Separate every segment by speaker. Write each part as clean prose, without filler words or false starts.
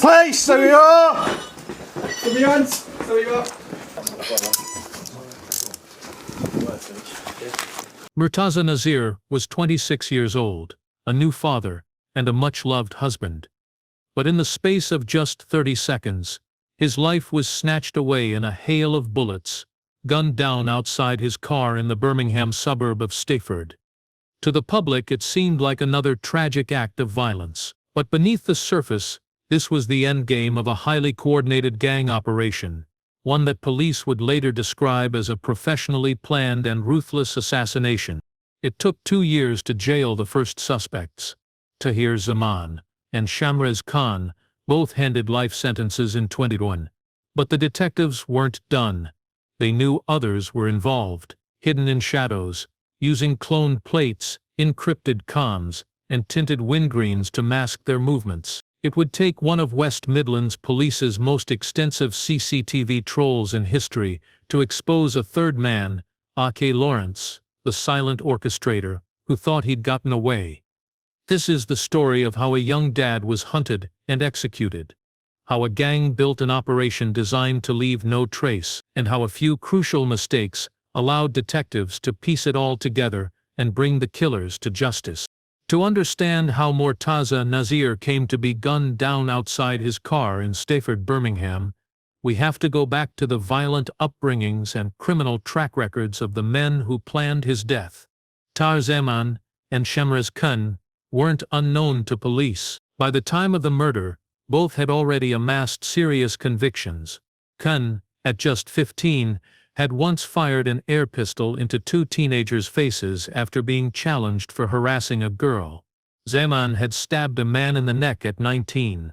Speaker 1: Police, there we are!
Speaker 2: Give me your hands. There you are.
Speaker 3: Murtaza Nazir was 26 years old, a new father, and a much-loved husband. But in the space of just 30 seconds, his life was snatched away in a hail of bullets, gunned down outside his car in the Birmingham suburb of Stechford. To the public it seemed like another tragic act of violence, but beneath the surface, this was the endgame of a highly coordinated gang operation, one that police would later describe as a professionally planned and ruthless assassination. It took 2 years to jail the first suspects, Tahir Zaman and Shamrez Khan, both handed life sentences in 2021. But the detectives weren't done. They knew others were involved, hidden in shadows, using cloned plates, encrypted comms, and tinted windscreens to mask their movements. It would take one of West Midlands Police's most extensive CCTV trolls in history to expose a third man, Akeem Lawrence, the silent orchestrator, who thought he'd gotten away. This is the story of how a young dad was hunted and executed, how a gang built an operation designed to leave no trace, and how a few crucial mistakes allowed detectives to piece it all together and bring the killers to justice. To understand how Murtaza Nazir came to be gunned down outside his car in Stechford, Birmingham, we have to go back to the violent upbringings and criminal track records of the men who planned his death. Tahir Zaman and Shamrez Khan weren't unknown to police. By the time of the murder, both had already amassed serious convictions. Khan, at just 15, had once fired an air pistol into 2 teenagers' faces after being challenged for harassing a girl. Zaman had stabbed a man in the neck at 19.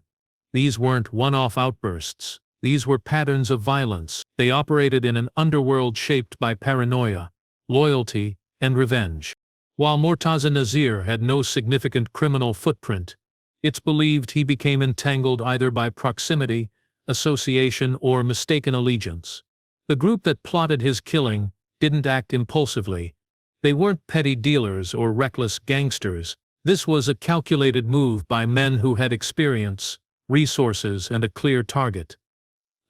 Speaker 3: These weren't one-off outbursts. These were patterns of violence. They operated in an underworld shaped by paranoia, loyalty, and revenge. While Murtaza Nazir had no significant criminal footprint, it's believed he became entangled either by proximity, association, or mistaken allegiance. The group that plotted his killing didn't act impulsively. They weren't petty dealers or reckless gangsters. This was a calculated move by men who had experience, resources, and a clear target.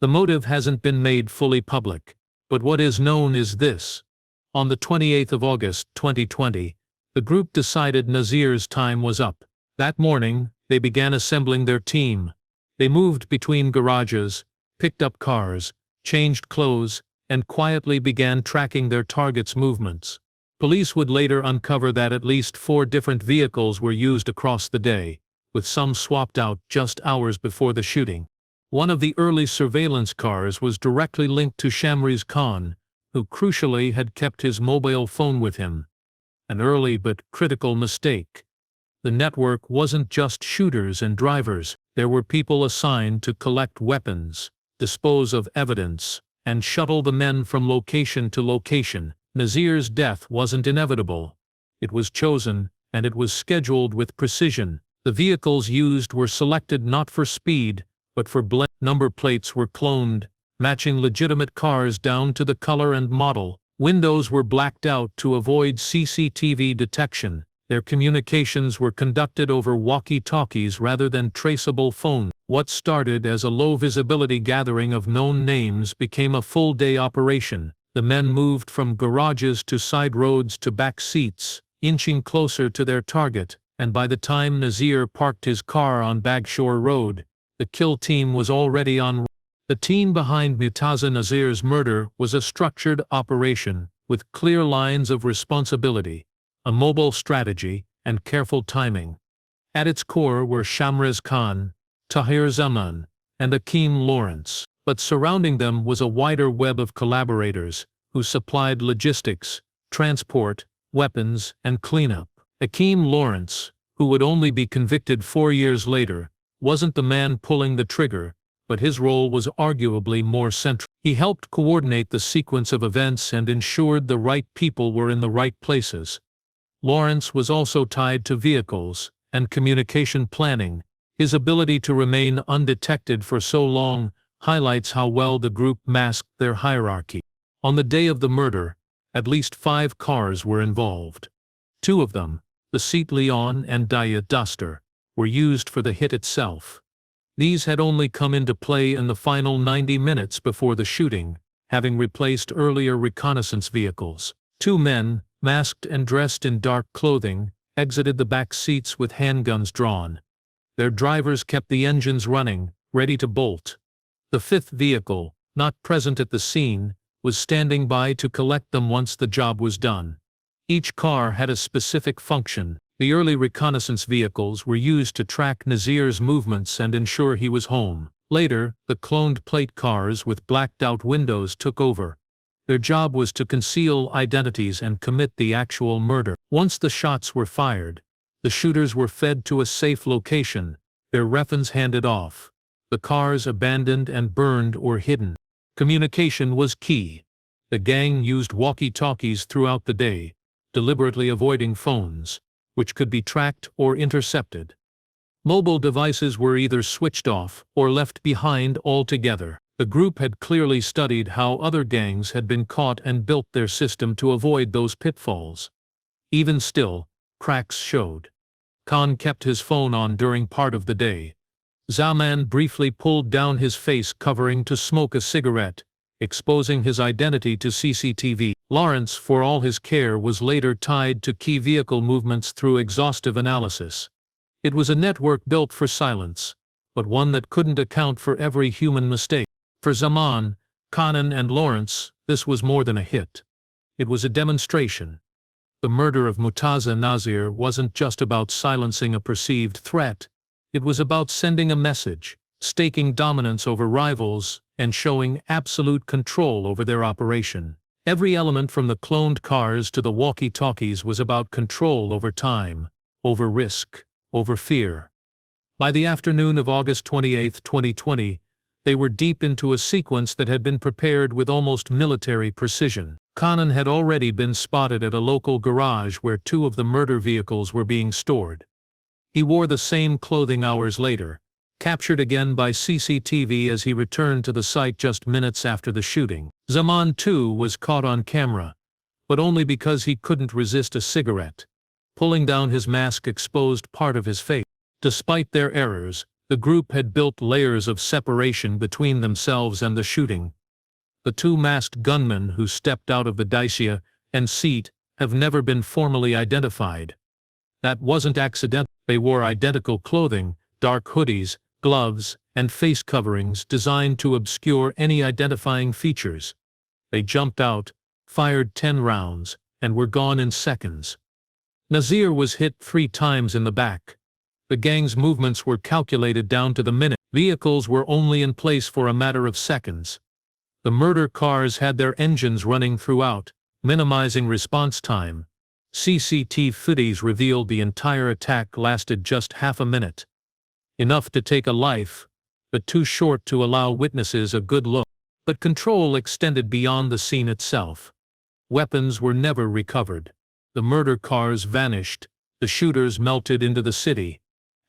Speaker 3: The motive hasn't been made fully public, but what is known is this. On the 28th of August 2020, the group decided Nazir's time was up. That morning, they began assembling their team. They moved between garages, picked up cars, changed clothes, and quietly began tracking their target's movements. Police would later uncover that at least 4 different vehicles were used across the day, with some swapped out just hours before the shooting. One of the early surveillance cars was directly linked to Shamrez Khan, who crucially had kept his mobile phone with him. An early but critical mistake. The network wasn't just shooters and drivers. There were people assigned to collect weapons, dispose of evidence, and shuttle the men from location to location. Nazir's death wasn't inevitable. It was chosen, and it was scheduled with precision. The vehicles used were selected not for speed, but for blend. Number plates were cloned, matching legitimate cars down to the color and model. Windows were blacked out to avoid CCTV detection. Their communications were conducted over walkie-talkies rather than traceable phones. What started as a low-visibility gathering of known names became a full-day operation. The men moved from garages to side roads to back seats, inching closer to their target, and by the time Nazir parked his car on Bagshore Road, the kill team was already on. The team behind Murtaza Nazir's murder was a structured operation, with clear lines of responsibility, a mobile strategy, and careful timing. At its core were Shamrez Khan, Tahir Zaman, and Akeem Lawrence, but surrounding them was a wider web of collaborators who supplied logistics, transport, weapons, and cleanup. Akeem Lawrence, who would only be convicted 4 years later, wasn't the man pulling the trigger, but his role was arguably more central. He helped coordinate the sequence of events and ensured the right people were in the right places. Lawrence was also tied to vehicles and communication planning. His ability to remain undetected for so long highlights how well the group masked their hierarchy. On the day of the murder, at least 5 cars were involved. 2 of them, the Seat Leon and Dia Duster, were used for the hit itself. These had only come into play in the final 90 minutes before the shooting, having replaced earlier reconnaissance vehicles. Two men, masked and dressed in dark clothing, exited the back seats with handguns drawn. Their drivers kept the engines running, ready to bolt. The fifth vehicle, not present at the scene, was standing by to collect them once the job was done. Each car had a specific function. The early reconnaissance vehicles were used to track Nazir's movements and ensure he was home. Later, the cloned plate cars with blacked-out windows took over. Their job was to conceal identities and commit the actual murder. Once the shots were fired, the shooters were fed to a safe location, their weapons handed off, the cars abandoned and burned or hidden. Communication was key. The gang used walkie-talkies throughout the day, deliberately avoiding phones, which could be tracked or intercepted. Mobile devices were either switched off or left behind altogether. The group had clearly studied how other gangs had been caught and built their system to avoid those pitfalls. Even still, cracks showed. Khan kept his phone on during part of the day. Zaman briefly pulled down his face covering to smoke a cigarette, exposing his identity to CCTV. Lawrence, for all his care, was later tied to key vehicle movements through exhaustive analysis. It was a network built for silence, but one that couldn't account for every human mistake. For Zaman, Khan and Lawrence, this was more than a hit. It was a demonstration. The murder of Murtaza Nazir wasn't just about silencing a perceived threat, it was about sending a message, staking dominance over rivals, and showing absolute control over their operation. Every element from the cloned cars to the walkie-talkies was about control over time, over risk, over fear. By the afternoon of August 28, 2020, they were deep into a sequence that had been prepared with almost military precision. Khan had already been spotted at a local garage where two of the murder vehicles were being stored. He wore the same clothing hours later, captured again by CCTV as he returned to the site just minutes after the shooting. Zaman too was caught on camera, but only because he couldn't resist a cigarette. Pulling down his mask exposed part of his face. Despite their errors, the group had built layers of separation between themselves and the shooting. The two masked gunmen who stepped out of the Dacia and seat have never been formally identified. That wasn't accidental. They wore identical clothing, dark hoodies, gloves, and face coverings designed to obscure any identifying features. They jumped out, fired 10 rounds, and were gone in seconds. Nazir was hit 3 times in the back. The gang's movements were calculated down to the minute. Vehicles were only in place for a matter of seconds. The murder cars had their engines running throughout, minimizing response time. CCTV footage revealed the entire attack lasted just half a minute. Enough to take a life, but too short to allow witnesses a good look. But control extended beyond the scene itself. Weapons were never recovered. The murder cars vanished. The shooters melted into the city.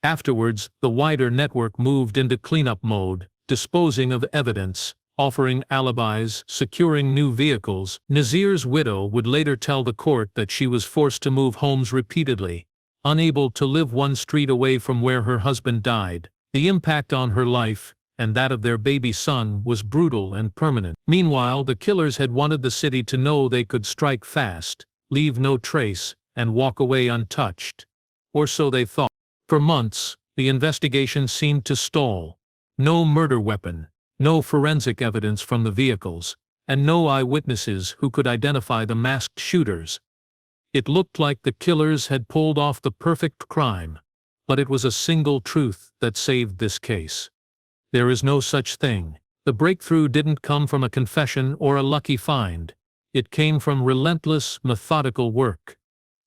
Speaker 3: Afterwards, the wider network moved into cleanup mode, disposing of evidence, offering alibis, securing new vehicles. Nazir's widow would later tell the court that she was forced to move homes repeatedly, unable to live one street away from where her husband died. The impact on her life, and that of their baby son, was brutal and permanent. Meanwhile, the killers had wanted the city to know they could strike fast, leave no trace, and walk away untouched. Or so they thought. For months, the investigation seemed to stall. No murder weapon, no forensic evidence from the vehicles, and no eyewitnesses who could identify the masked shooters. It looked like the killers had pulled off the perfect crime, but it was a single truth that saved this case. There is no such thing. The breakthrough didn't come from a confession or a lucky find. It came from relentless, methodical work.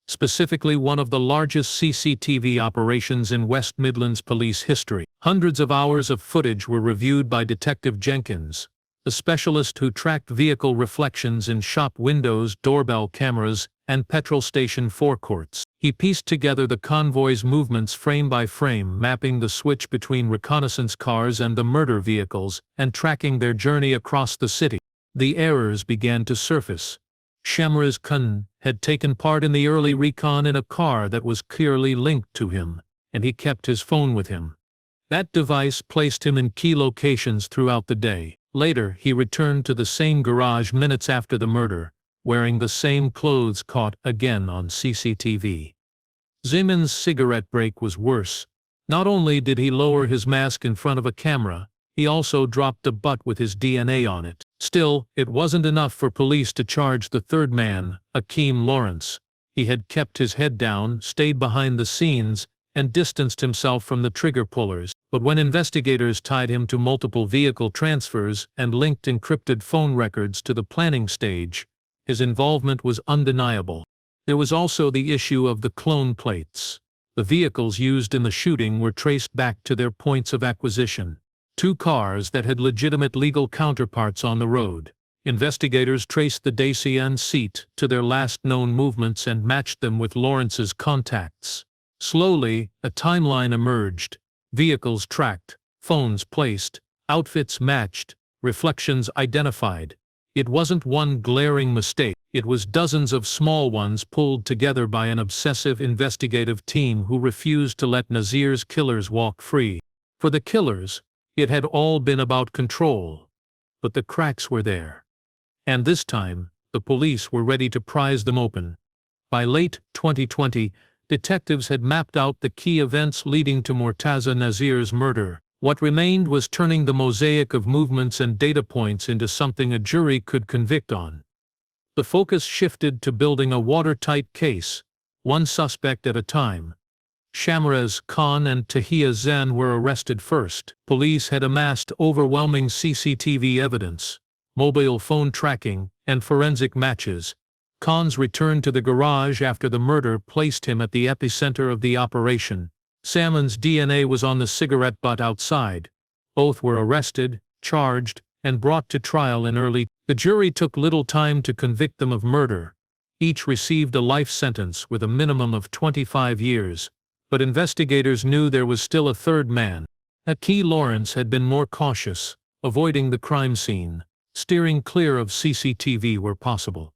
Speaker 3: Specifically one of the largest CCTV operations in West Midlands Police history. Hundreds of hours of footage were reviewed by Detective Jenkins, the specialist who tracked vehicle reflections in shop windows, doorbell cameras, and petrol station forecourts. He pieced together the convoy's movements frame by frame, mapping the switch between reconnaissance cars and the murder vehicles, and tracking their journey across the city. The errors began to surface. Shamrez Khan had taken part in the early recon in a car that was clearly linked to him, and he kept his phone with him. That device placed him in key locations throughout the day. Later, he returned to the same garage minutes after the murder, wearing the same clothes caught again on CCTV. Zaman's cigarette break was worse. Not only did he lower his mask in front of a camera, he also dropped a butt with his DNA on it. Still, it wasn't enough for police to charge the third man, Akeem Lawrence. He had kept his head down, stayed behind the scenes, and distanced himself from the trigger pullers. But when investigators tied him to multiple vehicle transfers and linked encrypted phone records to the planning stage, his involvement was undeniable. There was also the issue of the clone plates. The vehicles used in the shooting were traced back to their points of acquisition. 2 cars that had legitimate legal counterparts on the road. Investigators traced the Dacia seat to their last known movements and matched them with Lawrence's contacts. Slowly, a timeline emerged. Vehicles tracked, phones placed, outfits matched, reflections identified. It wasn't one glaring mistake, it was dozens of small ones pulled together by an obsessive investigative team who refused to let Nazir's killers walk free. For the killers, it had all been about control. But the cracks were there. And this time, the police were ready to prise them open. By late 2020, detectives had mapped out the key events leading to Murtaza Nazir's murder. What remained was turning the mosaic of movements and data points into something a jury could convict on. The focus shifted to building a watertight case, one suspect at a time. Shamrez Khan and Tahir Zaman were arrested first. Police had amassed overwhelming CCTV evidence, mobile phone tracking, and forensic matches. Khan's return to the garage after the murder placed him at the epicenter of the operation. Zaman's DNA was on the cigarette butt outside. Both were arrested, charged, and brought to trial in early. The jury took little time to convict them of murder. Each received a life sentence with a minimum of 25 years. But investigators knew there was still a third man. Akeem Lawrence had been more cautious, avoiding the crime scene, steering clear of CCTV where possible.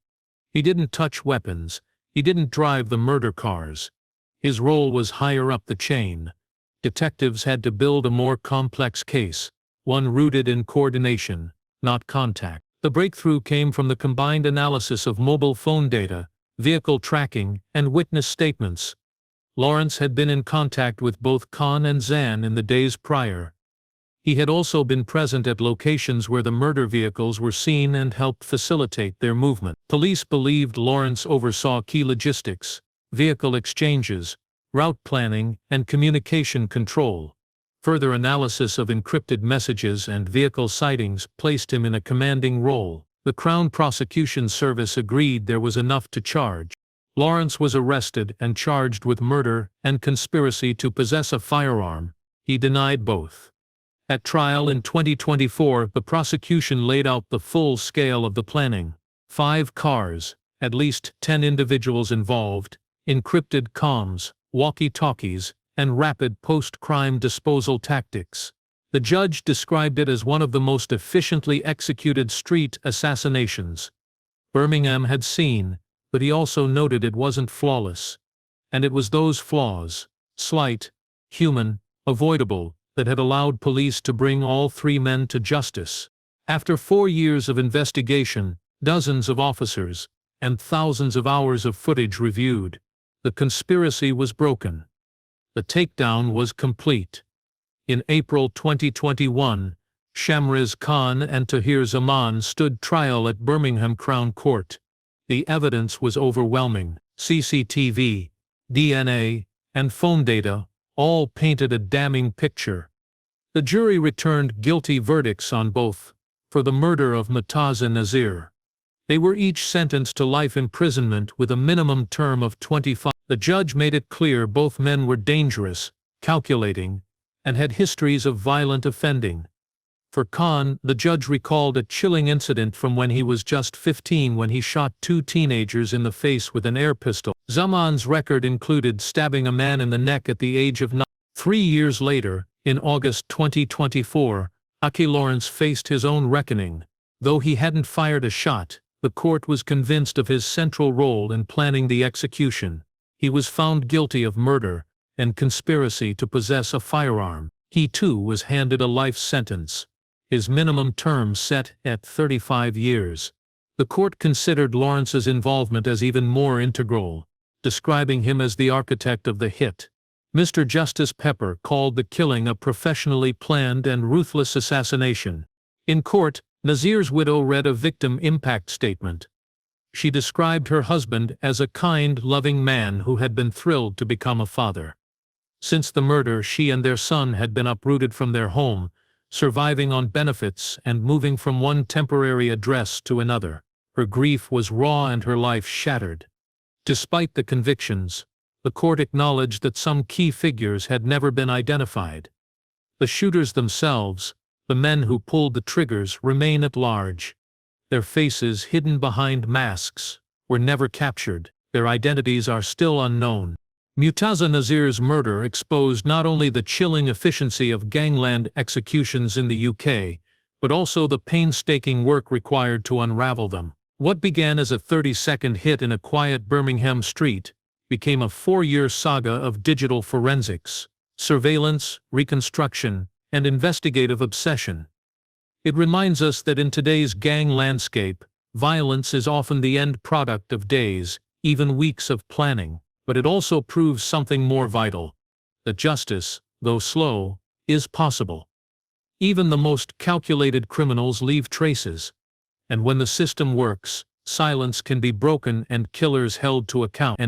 Speaker 3: He didn't touch weapons, he didn't drive the murder cars. His role was higher up the chain. Detectives had to build a more complex case, one rooted in coordination, not contact. The breakthrough came from the combined analysis of mobile phone data, vehicle tracking, and witness statements. Lawrence had been in contact with both Khan and Zaman in the days prior. He had also been present at locations where the murder vehicles were seen and helped facilitate their movement. Police believed Lawrence oversaw key logistics, vehicle exchanges, route planning, and communication control. Further analysis of encrypted messages and vehicle sightings placed him in a commanding role. The Crown Prosecution Service agreed there was enough to charge. Lawrence was arrested and charged with murder and conspiracy to possess a firearm. He denied both. At trial in 2024, the prosecution laid out the full scale of the planning. 5 cars, at least 10 individuals involved, encrypted comms, walkie-talkies, and rapid post-crime disposal tactics. The judge described it as one of the most efficiently executed street assassinations Birmingham had seen, but he also noted it wasn't flawless. And it was those flaws, slight, human, avoidable, that had allowed police to bring all 3 men to justice. After 4 years of investigation, dozens of officers, and thousands of hours of footage reviewed, the conspiracy was broken. The takedown was complete. In April 2021, Shamrez Khan and Tahir Zaman stood trial at Birmingham Crown Court. The evidence was overwhelming. CCTV, DNA, and phone data all painted a damning picture. The jury returned guilty verdicts on both, for the murder of Murtaza Nazir. They were each sentenced to life imprisonment with a minimum term of 25. The judge made it clear both men were dangerous, calculating, and had histories of violent offending. For Khan, the judge recalled a chilling incident from when he was just 15 when he shot 2 teenagers in the face with an air pistol. Zaman's record included stabbing a man in the neck at the age of 9. 3 years later, in August 2024, Akeem Lawrence faced his own reckoning. Though he hadn't fired a shot, The court was convinced of his central role in planning the execution. He was found guilty of murder and conspiracy to possess a firearm. He too was handed a life sentence, his minimum term set at 35 years. The court considered Lawrence's involvement as even more integral, describing him as the architect of the hit. Mr. Justice Pepper called the killing a professionally planned and ruthless assassination. In court, Nazir's widow read a victim impact statement. She described her husband as a kind, loving man who had been thrilled to become a father. Since the murder, she and their son had been uprooted from their home, surviving on benefits and moving from one temporary address to another. Her grief was raw and her life shattered. Despite the convictions, the court acknowledged that some key figures had never been identified. The shooters themselves, the men who pulled the triggers, remain at large. Their faces, hidden behind masks, were never captured. Their identities are still unknown. Murtaza Nazir's murder exposed not only the chilling efficiency of gangland executions in the UK, but also the painstaking work required to unravel them. What began as a 30-second hit in a quiet Birmingham street became a 4-year saga of digital forensics, surveillance, reconstruction, and investigative obsession. It reminds us that in today's gang landscape, violence is often the end product of days, even weeks of planning, but it also proves something more vital: that justice, though slow, is possible. Even the most calculated criminals leave traces, and when the system works, silence can be broken and killers held to account.